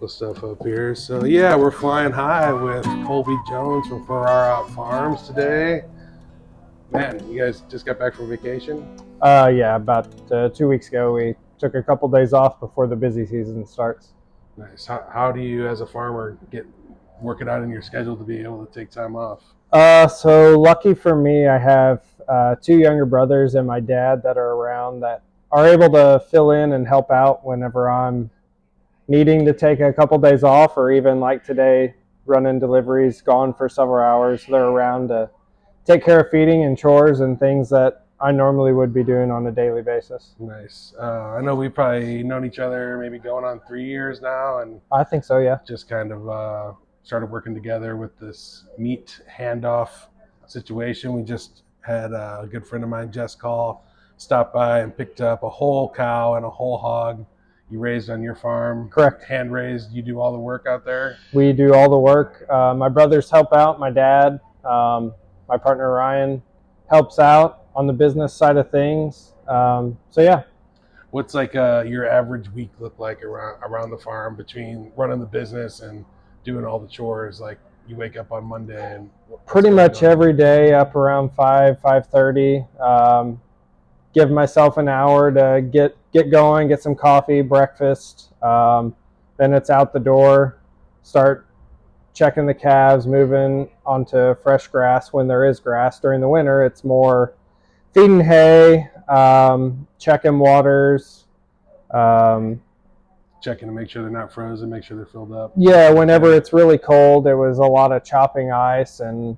local stuff up here. So yeah, we're flying high with Colby Jones from Farrar Farms today. Man, you guys just got back from vacation? Yeah, about 2 weeks ago, we took a couple days off before the busy season starts. Nice. How do you, as a farmer, work it out in your schedule to be able to take time off? So lucky for me, I have two younger brothers and my dad that are around that are able to fill in and help out whenever I'm needing to take a couple days off, or even like today, running deliveries, gone for several hours. They're around to take care of feeding and chores and things that I normally would be doing on a daily basis. Nice. I know we've probably known each other maybe going on 3 years now, and I think so, yeah. just kind of started working together with this meat handoff situation. We just had a good friend of mine, Jess Call, stop by and picked up a whole cow and a whole hog you raised on your farm. Correct. Hand raised. You do all the work out there? We do all the work. My brothers help out. My dad, my partner Ryan, helps out on the business side of things. So yeah. What's like your average week look like around the farm between running the business and doing all the chores? Like you wake up on Monday and pretty much every day up around 5:30. Give myself an hour to get going, get some coffee, breakfast. Then it's out the door, start checking the calves, moving onto fresh grass when there is grass. During the winter, it's more feeding hay, checking waters. Checking to make sure they're not frozen, make sure they're filled up. Yeah, whenever it's really cold, it was a lot of chopping ice and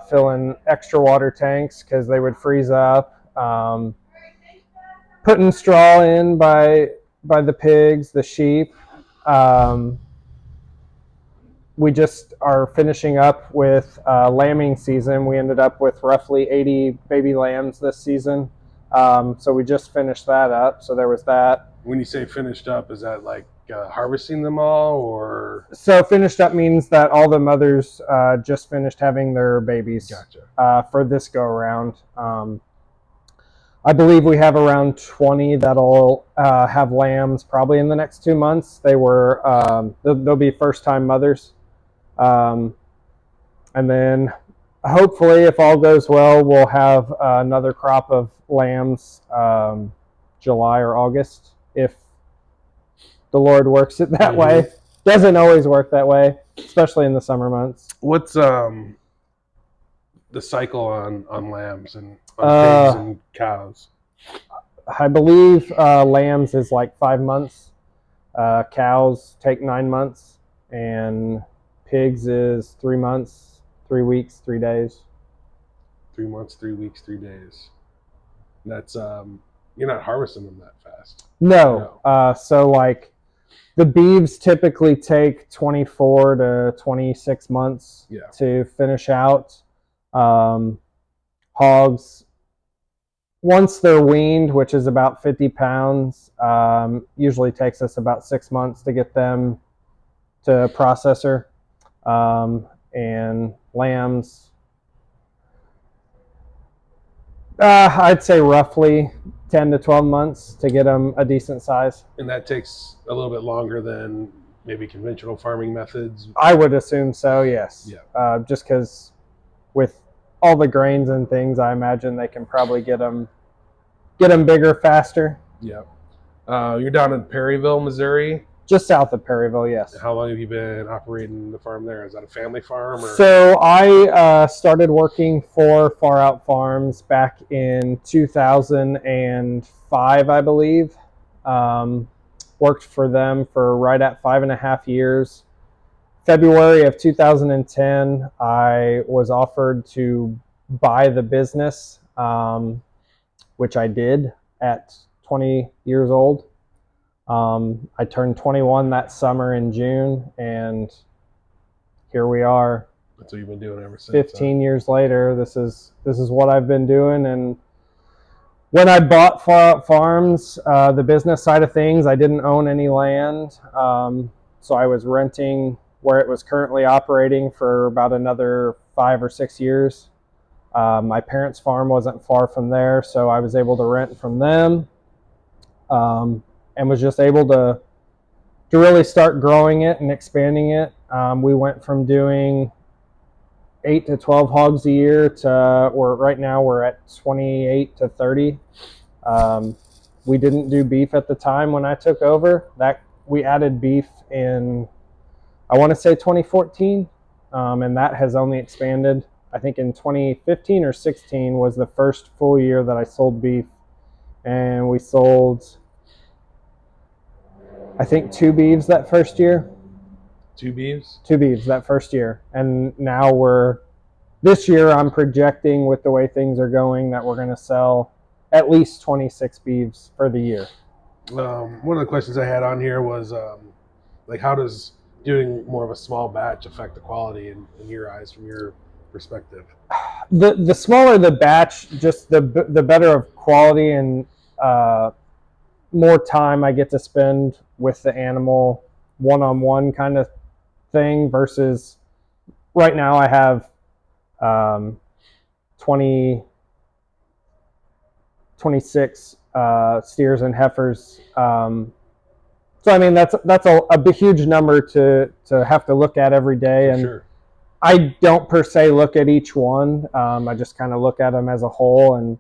filling extra water tanks because they would freeze up. Putting straw in by the pigs, the sheep. We just are finishing up with lambing season. We ended up with roughly 80 baby lambs this season. So we just finished that up. So there was that. When you say finished up, is that like harvesting them all, or? So finished up means that all the mothers just finished having their babies. Gotcha. For this go around. I believe we have around 20 that'll have lambs probably in the next 2 months. They'll be first time mothers. And then hopefully, if all goes well, we'll have another crop of lambs July or August, if the Lord works it that way. Doesn't always work that way, especially in the summer months. What's the cycle on lambs and on pigs and cows? I believe lambs is like 5 months. Cows take 9 months, and pigs is 3 months, 3 weeks, 3 days. 3 months, 3 weeks, 3 days. That's you're not harvesting them that fast. No. So like the beeves typically take 24 to 26 months to finish out. Hogs, once they're weaned, which is about 50 pounds, usually takes us about 6 months to get them to processor. And lambs, I'd say roughly 10 to 12 months to get them a decent size. And that takes a little bit longer than maybe conventional farming methods? I would assume so, yes. Yeah. Just because with all the grains and things, I imagine they can probably get them bigger faster. Yeah. You're down in Perryville, Missouri? Just south of Perryville, yes. How long have you been operating the farm there? Is that a family farm? Or? So I started working for Farrar Farms back in 2005, I believe. Worked for them for right at 5.5 years. February of 2010, I was offered to buy the business, which I did at 20 years old. I turned 21 that summer in June, and here we are. That's what you've been doing ever since. 15 years later, this is what I've been doing. And when I bought Farrar Farms, the business side of things, I didn't own any land, so I was renting where it was currently operating for about another 5 or 6 years. My parents' farm wasn't far from there, so I was able to rent from them. And was just able to to really start growing it and expanding it, we went from doing 8 to 12 hogs a year to right now we're at 28 to 30. We didn't do beef at the time when I took over. That we added beef in, I want to say 2014, and that has only expanded. I think in 2015 or 16 was the first full year that I sold beef, and we sold, I think, 2 beeves that first year. 2 beeves? 2 beeves that first year, and now this year I'm projecting, with the way things are going, that we're going to sell at least 26 beeves for the year. One of the questions I had on here was, like, how does doing more of a small batch affect the quality in your eyes, from your perspective? The smaller the batch, just the better of quality, and more time I get to spend with the animal, one-on-one kind of thing, versus right now I have 26 steers and heifers. So I mean that's a huge number to have to look at every day. For and sure. I don't per se look at each one. I just kind of look at them as a whole and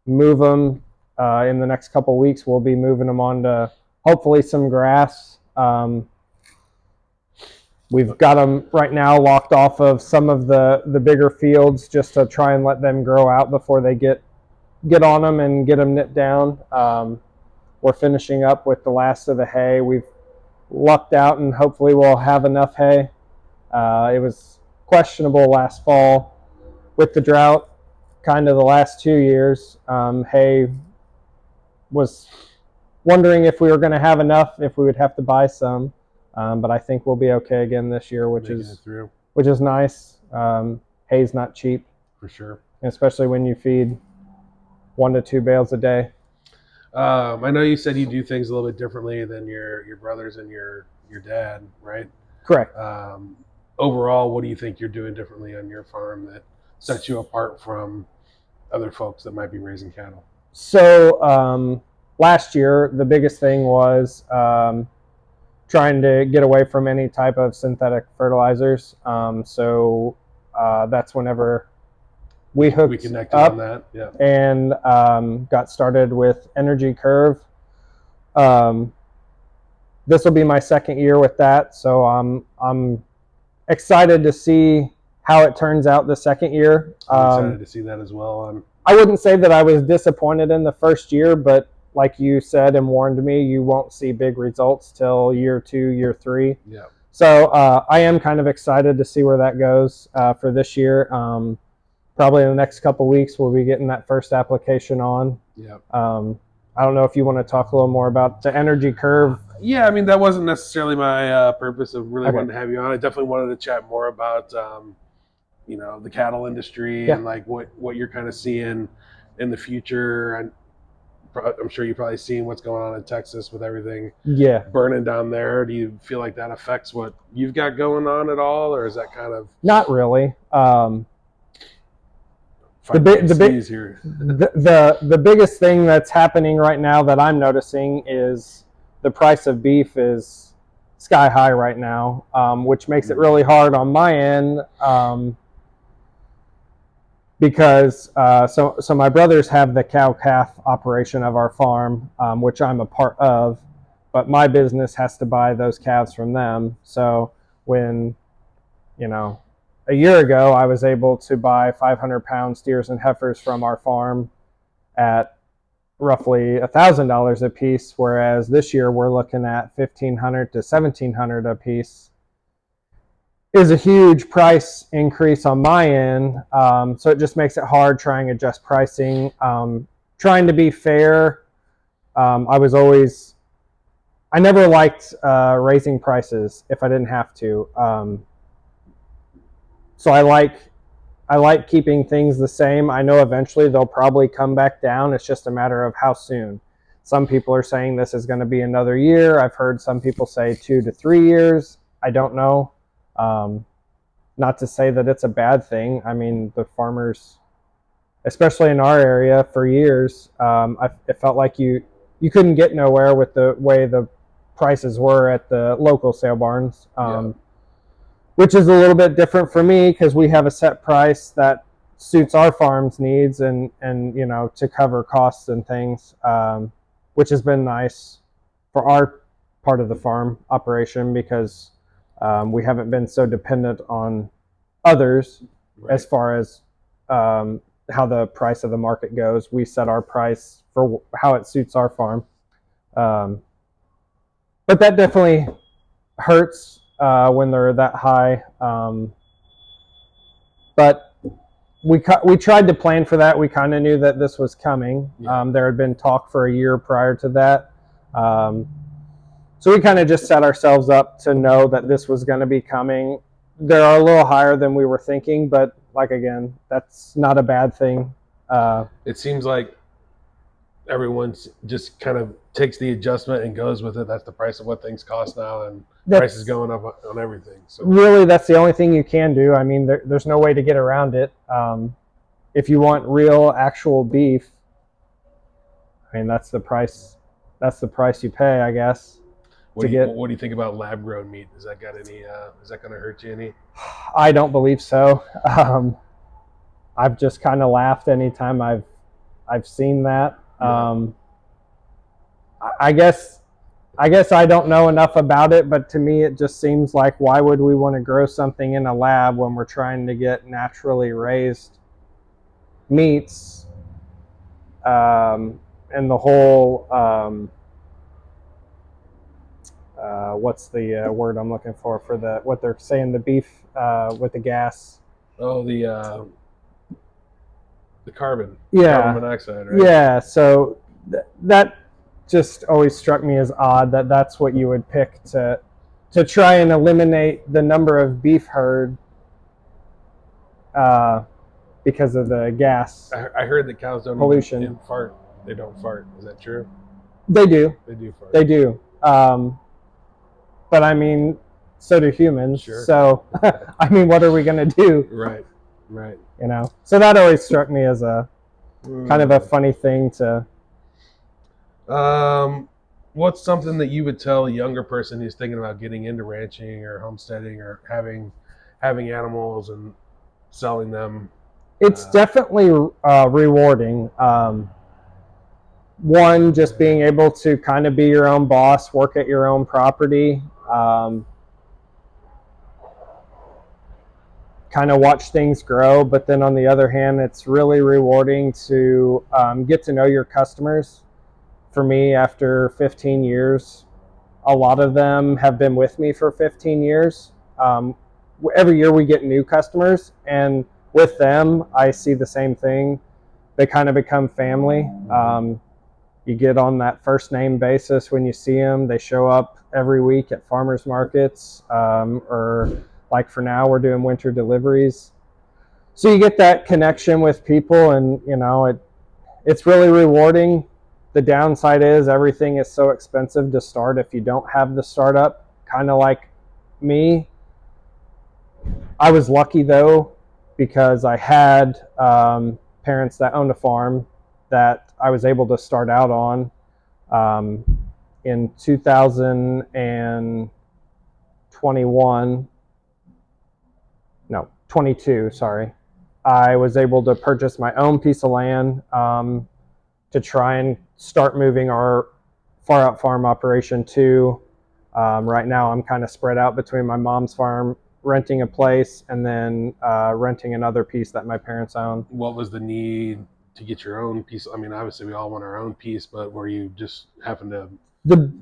move them. In the next couple weeks, we'll be moving them on to hopefully some grass. We've got them right now locked off of some of the bigger fields, just to try and let them grow out before they get on them and get them nipped down. We're finishing up with the last of the hay. We've lucked out and hopefully we'll have enough hay. It was questionable last fall with the drought, kind of the last 2 years. Hay was wondering if we were going to have enough, if we would have to buy some. But I think we'll be okay again this year, which is nice. Hay's not cheap. For sure. Especially when you feed 1 to 2 bales a day. I know you said you do things a little bit differently than your brothers and your dad, right? Correct. Overall, what do you think you're doing differently on your farm that sets you apart from other folks that might be raising cattle? So last year, the biggest thing was trying to get away from any type of synthetic fertilizers. So that's whenever we connected up on that, yeah, and got started with Energy Curve. This will be my second year with that, so I'm excited to see how it turns out the second year. I'm excited to see that as well. I wouldn't say that I was disappointed in the first year, but like you said and warned me, you won't see big results till year 2, year 3. Yeah. So I am kind of excited to see where that goes for this year. Probably in the next couple weeks, we'll be getting that first application on. Yeah. I don't know if you want to talk a little more about the Energy Curve. Yeah, I mean, that wasn't necessarily my purpose of really wanting to have you on. I definitely wanted to chat more about, the cattle industry and like what you're kind of seeing in the future. I'm sure you've probably seen what's going on in Texas with everything burning down there. Do you feel like that affects what you've got going on at all, or is that kind of not really? The biggest thing that's happening right now that I'm noticing is the price of beef is sky high right now, which makes it really hard on my end. Because so my brothers have the cow-calf operation of our farm, which I'm a part of, but my business has to buy those calves from them. So when, a year ago I was able to buy 500-pound steers and heifers from our farm at roughly $1,000 a piece, whereas this year we're looking at $1,500 to $1,700 a piece. Is a huge price increase on my end, so it just makes it hard trying to adjust pricing. Trying to be fair, I never liked raising prices if I didn't have to. So I like keeping things the same. I know eventually they'll probably come back down. It's just a matter of how soon. Some people are saying this is going to be another year. I've heard some people say 2 to 3 years. I don't know. Not to say that it's a bad thing. I mean, the farmers, especially in our area, for years, it felt like you couldn't get nowhere with the way the prices were at the local sale barns, Yeah. which is a little bit different for me because we have a set price that suits our farm's needs and to cover costs and things, which has been nice for our part of the farm operation because we haven't been so dependent on others as far as how the price of the market goes. We set our price for how it suits our farm. But that definitely hurts when they're that high. But we tried to plan for that. We kind of knew that this was coming. Yeah. There had been talk for a year prior to that. So we kind of just set ourselves up to know that this was going to be coming. They're a little higher than we were thinking, but like, again, that's not a bad thing. It seems like everyone's just kind of takes the adjustment and goes with it. That's the price of what things cost now, and price is going up on everything. So really, that's the only thing you can do. I mean, there's no way to get around it. If you want real, actual beef, I mean, that's the price. That's the price you pay, I guess. What do you think about lab grown meat? Is that got any? Is that going to hurt you any? I don't believe so. I've just kind of laughed anytime I've seen that. Yeah. I guess I don't know enough about it, but to me it just seems like, why would we want to grow something in a lab when we're trying to get naturally raised meats, and the whole what's the word I'm looking for the what they're saying, the beef with the gas. Oh, the carbon. Yeah. Carbon monoxide, right? Yeah. So that just always struck me as odd that that's what you would pick to try and eliminate the number of beef herd because of the gas. I heard that cows don't pollution. Even fart. They don't fart. Is that true? They do. They do fart. They do. But I mean, so do humans. Sure. So I mean, what are we going to do? Right. So that always struck me as a kind of a funny thing to. What's something that you would tell a younger person who's thinking about getting into ranching or homesteading or having animals and selling them? It's definitely rewarding. One, just being able to kind of be your own boss, work at your own property, kind of watch things grow. But then on the other hand, it's really rewarding to get to know your customers. For me, after 15 years, a lot of them have been with me for 15 years. Every year we get new customers, and with them, I see the same thing. They kind of become family. You get on that first name basis when you see them. They show up every week at farmers markets, or like for now, we're doing winter deliveries. So you get that connection with people, and it's really rewarding. The downside is everything is so expensive to start if you don't have the startup, kind of like me. I was lucky though, because I had parents that owned a farm that I was able to start out on. In 22, sorry. I was able to purchase my own piece of land to try and start moving our far out farm operation to. Right now I'm kind of spread out between my mom's farm, renting a place, and then renting another piece that my parents own. What was the need to get your own piece? I mean, obviously we all want our own piece, but were you just having to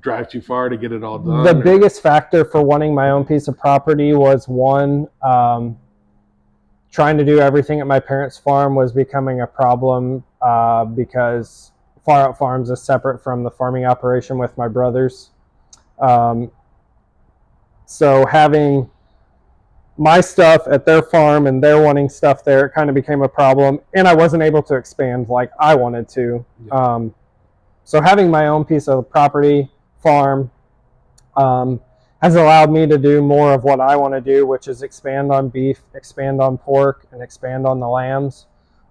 drive too far to get it all done? The biggest factor for wanting my own piece of property was, one, trying to do everything at my parents' farm was becoming a problem because Far Out Farms is separate from the farming operation with my brothers. So having my stuff at their farm and they're wanting stuff there, it kind of became a problem, and I wasn't able to expand like I wanted to. Yeah. So having my own piece of property, farm, has allowed me to do more of what I want to do, which is expand on beef, expand on pork, and expand on the lambs.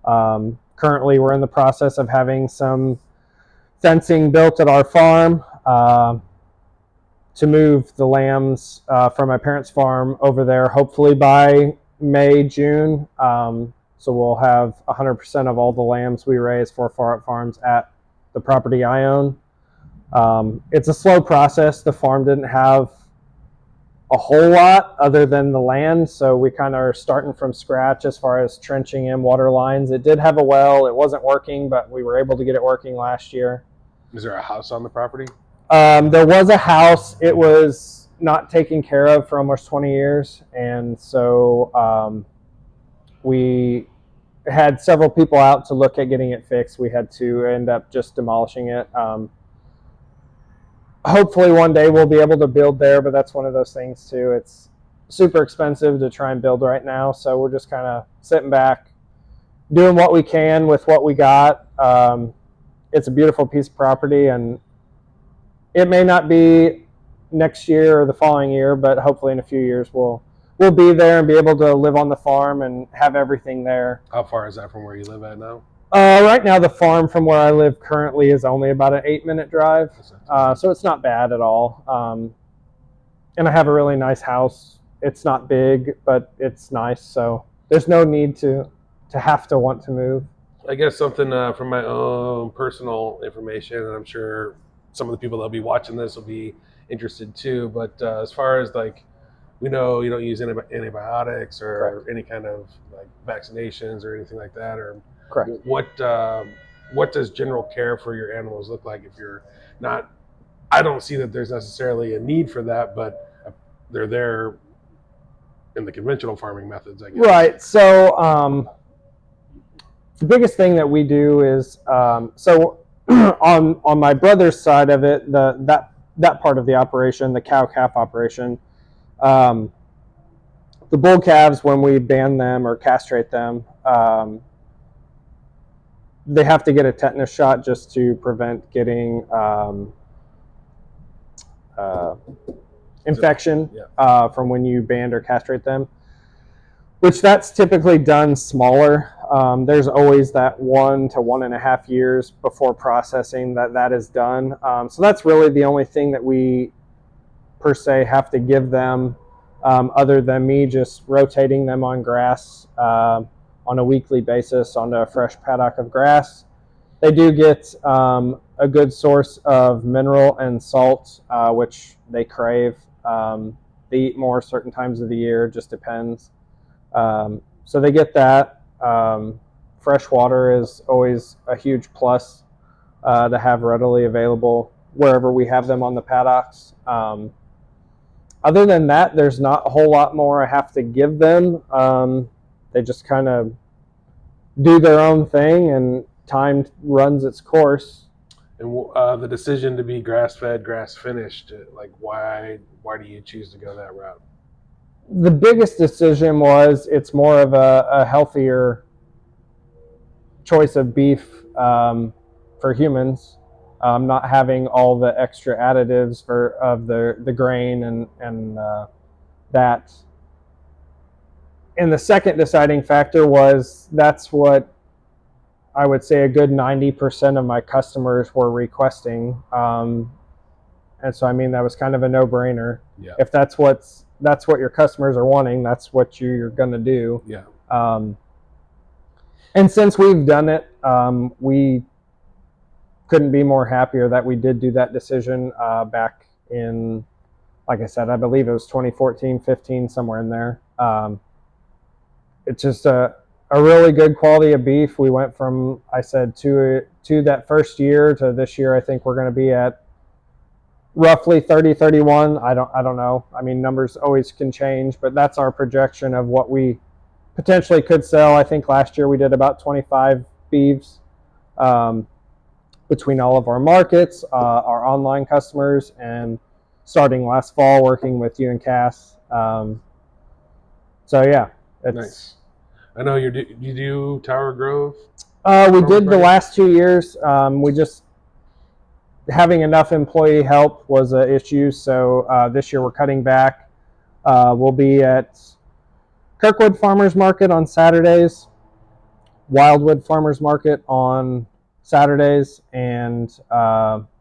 Currently, we're in the process of having some fencing built at our farm. to move the lambs from my parents' farm over there, hopefully by May, June. So we'll have 100% of all the lambs we raise for Farrar Farms at the property I own. It's a slow process. The farm didn't have a whole lot other than the land, so we kind of are starting from scratch as far as trenching in water lines. It did have a well. It wasn't working, but we were able to get it working last year. Is there a house on the property? There was a house. It was not taken care of for almost 20 years, and so we had several people out to look at getting it fixed. We had to end up just demolishing it. Hopefully one day we'll be able to build there, but that's one of those things too. It's super expensive to try and build right now, so we're just kind of sitting back, doing what we can with what we got. It's a beautiful piece of property, and it may not be next year or the following year, but hopefully in a few years we'll be there and be able to live on the farm and have everything there. How far is that from where you live at now? Right now, the farm from where I live currently is only about an 8-minute drive, so it's not bad at all. And I have a really nice house. It's not big, but it's nice, so there's no need to have to want to move. I guess something from my own personal information, and I'm sure some of the people that'll be watching this will be interested too. But as far as like, we know you don't use antibiotics or Correct. any kind of like vaccinations or anything like that, or Correct. what does general care for your animals look like if you're not? I don't see that there's necessarily a need for that, but they're there in the conventional farming methods, I guess. Right. So the biggest thing that we do is so on my brother's side of it, that part of the operation, the cow-calf operation, the bull calves, when we ban them or castrate them, they have to get a tetanus shot just to prevent getting infection from when you ban or castrate them, which that's typically done smaller. There's always that 1 to 1.5 years before processing that is done. So that's really the only thing that we per se have to give them, other than me just rotating them on grass on a weekly basis onto a fresh paddock of grass. They do get a good source of mineral and salt, which they crave. They eat more certain times of the year, just depends. So they get that. Fresh water is always a huge plus to have readily available wherever we have them on the paddocks. Other than that, there's not a whole lot more I have to give them. They just kind of do their own thing, and time runs its course. And the decision to be grass-fed, grass-finished, like why do you choose to go that route? The biggest decision was it's more of a healthier choice of beef for humans, not having all the extra additives of the grain and that. And the second deciding factor was that's what I would say a good 90% of my customers were requesting. And so, I mean, that was kind of a no-brainer. Yeah. If that's what your customers are wanting, that's what you're going to do. Yeah. And since we've done it, we couldn't be more happier that we did do that decision back in, like I said, I believe it was 2014, 15, somewhere in there. It's just a really good quality of beef. We went from, I said, to that first year to this year. I think we're going to be at roughly 30, 31. I don't know. I mean, numbers always can change, but that's our projection of what we potentially could sell. I think last year we did about 25 beeves between all of our markets, our online customers, and starting last fall working with you and Cass. So yeah, it's nice. I know you do Tower Grove. We did the last 2 years. We just having enough employee help was an issue. So this year we're cutting back. We'll be at Kirkwood Farmers Market on Saturdays, Wildwood Farmers Market on Saturdays, and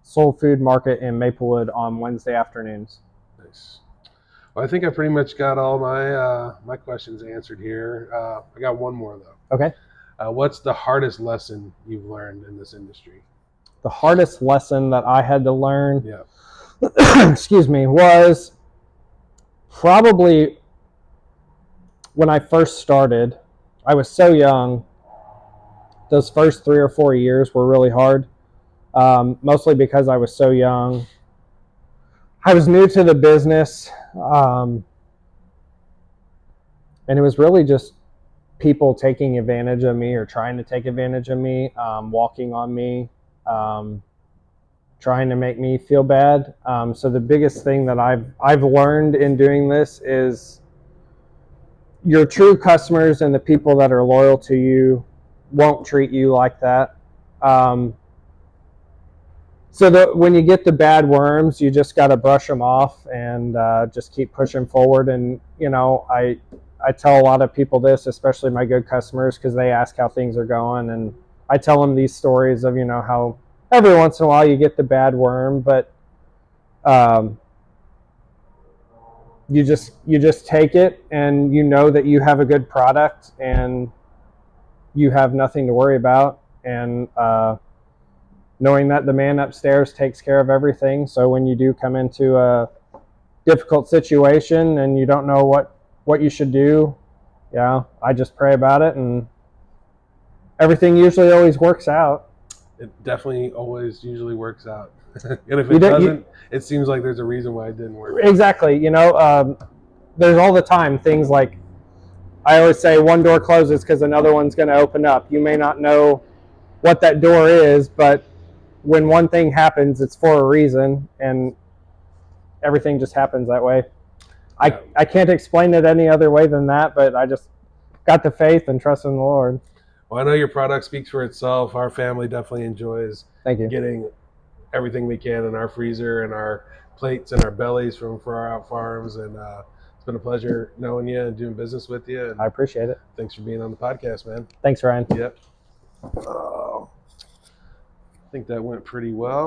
soul food market in Maplewood on Wednesday afternoons. Nice. Well, I think I pretty much got all my questions answered here. I got one more though. Okay. What's the hardest lesson you've learned in this industry? The hardest lesson that I had to learn, Yeah. excuse me, was probably when I first started. I was so young. Those first 3 or 4 years were really hard, mostly because I was so young. I was new to the business, and it was really just people taking advantage of me or trying to take advantage of me, walking on me, trying to make me feel bad. So the biggest thing that I've learned in doing this is your true customers and the people that are loyal to you won't treat you like that. So that when you get the bad worms, you just got to brush them off and just keep pushing forward. And I tell a lot of people this, especially my good customers, because they ask how things are going, and I tell them these stories of how every once in a while you get the bad worm, but you just take it, and you know that you have a good product and you have nothing to worry about, and knowing that the man upstairs takes care of everything. So when you do come into a difficult situation and you don't know what you should do, I just pray about it, and everything usually always works out. It definitely always usually works out. And if it doesn't, it seems like there's a reason why it didn't work. Exactly. There's all the time things like, I always say, one door closes because another one's going to open up. You may not know what that door is, but when one thing happens, it's for a reason, and everything just happens that way. Yeah. I can't explain it any other way than that, but I just got the faith and trust in the Lord. Well, I know your product speaks for itself. Our family definitely enjoys getting everything we can in our freezer and our plates and our bellies from Farrar Farms, and it's been a pleasure knowing you and doing business with you. And I appreciate it. Thanks for being on the podcast, man. Thanks, Ryan. Yep. I think that went pretty well.